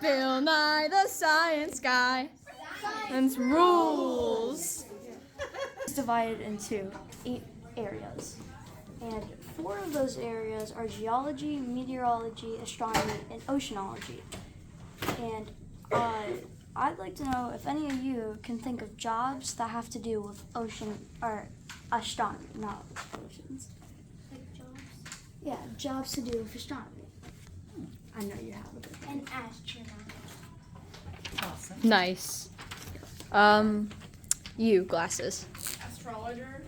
Bill Nye the Science Guy. And rules. It's divided into 8 areas. And 4 of those areas are geology, meteorology, astronomy, and oceanology. And I'd like to know if any of you can think of jobs that have to do with ocean or astronomy, not oceans. Like jobs? Yeah, jobs to do with astronomy. I know you have it. An astronaut. Awesome. Nice. You, glasses. Astrologer.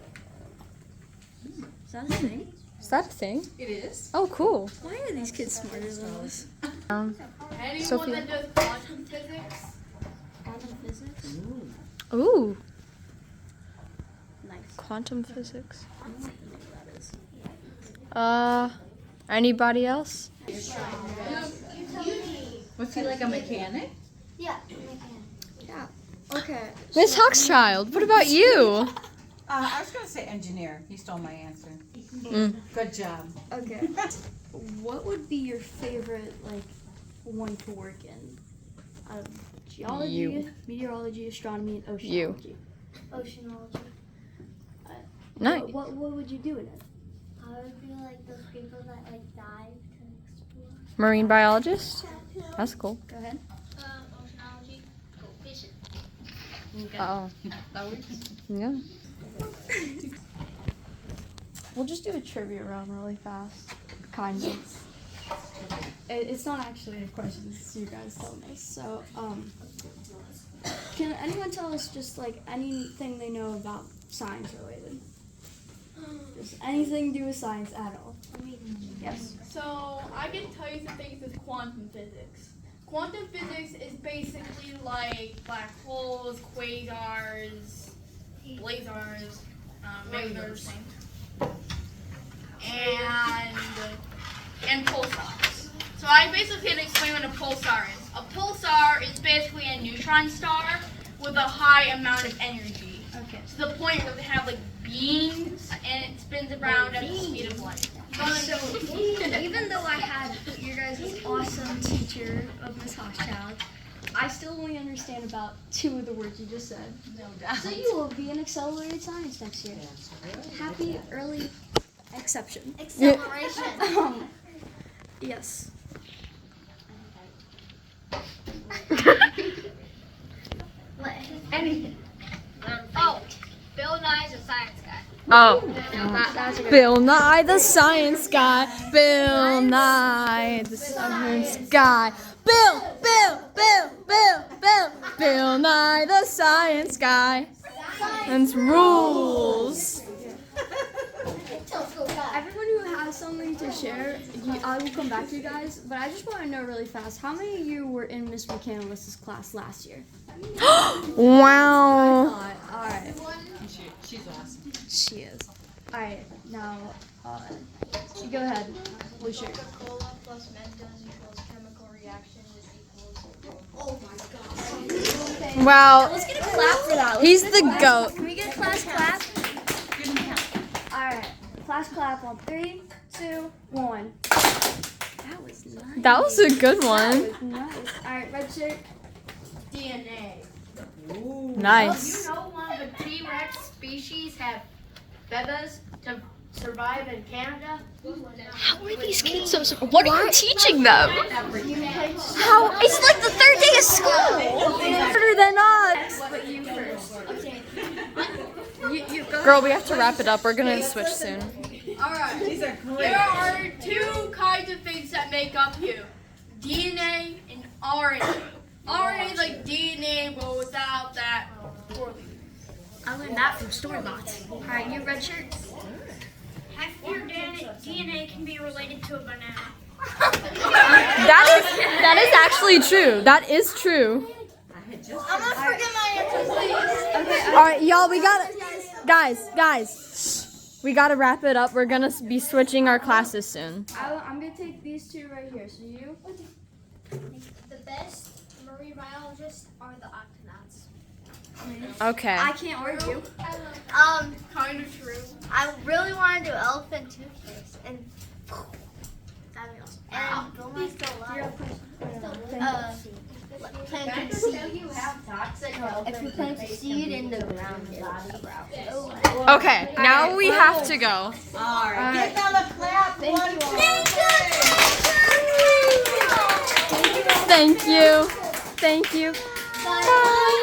Is that a thing? Is that a thing? It is. Oh, cool. Why are these kids smarter than us? Anyone Sophia. that does quantum physics. Quantum physics? Ooh, Nice. quantum physics. I don't know what that is. Anybody else? Was he like a mechanic? Yeah. Yeah. Okay. Miss Hochschild, what about you? I was gonna say engineer. He stole my answer. Mm. Good job. Okay. What would be your favorite one to work in? Out of geology, You. meteorology, astronomy, and oceanology. You. Oceanology. Nice. What would you do in it? I would be like those people that dive to explore. Marine biologist? That's cool. Go ahead. Oceanology. Go fishing. Oh. That works. Yeah. We'll just do a trivia round really fast. Kind of. It's not actually a question, it's you guys telling us. So, can anyone tell us just anything they know about science related? Just anything to do with science at all. Yes. So I can tell you some things with quantum physics. Quantum physics is basically like black holes, quasars, blazars, regulars, and pulsars. So I basically can explain what a pulsar is. A pulsar is basically a neutron star with a high amount of energy. Okay. To the point where they have beams and it spins around at the speed of light. So, even though I had your guys' awesome teacher of Miss Hochschild, I still only understand about 2 of the words you just said. No doubt. So you will be in accelerated science next year. Happy early exception. acceleration. Yes. Anything. Oh, Bill Nye's a science guy. Oh. That's a good Bill Nye the Science Guy. Bill Nye the Science Guy. Bill Nye the Science Guy. And rules. Everyone who has something to share, I will come back to you guys, but I just want to know really fast, how many of you were in Miss McCandless's class last year? Wow. Alright, She's awesome. she is. Alright, now, go ahead, Lucia. Coca-Cola plus Mentos equals chemical reaction is equals. Wow. Let's get a clap for that. He's the GOAT. Can we get a class clap? Alright, class clap on 3, 2, 1. That was nice. That was a good one. That was nice. Alright, red shirt. DNA. Nice. You know one of the T-Rex species have feathers to survive in Canada? How are these kids so smart? What are you teaching them? How? It's like the 3rd day of school. Harder than us. But you first. Okay. You go. Girl, we have to wrap it up. We're gonna switch soon. Alright. These are great. There are 2 kinds of things that make up you. DNA and RNA. RNA is like DNA, but without that 4 letters. I learned that from Storybots. Alright, you red shirt. Half your DNA can be related to a banana. That is actually true. That is true. I'm gonna forget my answer, please. All right, y'all, we gotta, guys, we gotta wrap it up. We're gonna be switching our classes soon. I'm gonna take these 2 right here. So you. The best marine biologists are the octonauts. Okay. I can't argue. Kind of true. I really want to do elephant toothpaste, and that'd be awesome. And Bill Nye's still alive. If you plant a seed in the ground, it will sprout. Okay, now we have to go. All right. Give them a clap. Thank you. Thank you. Bye.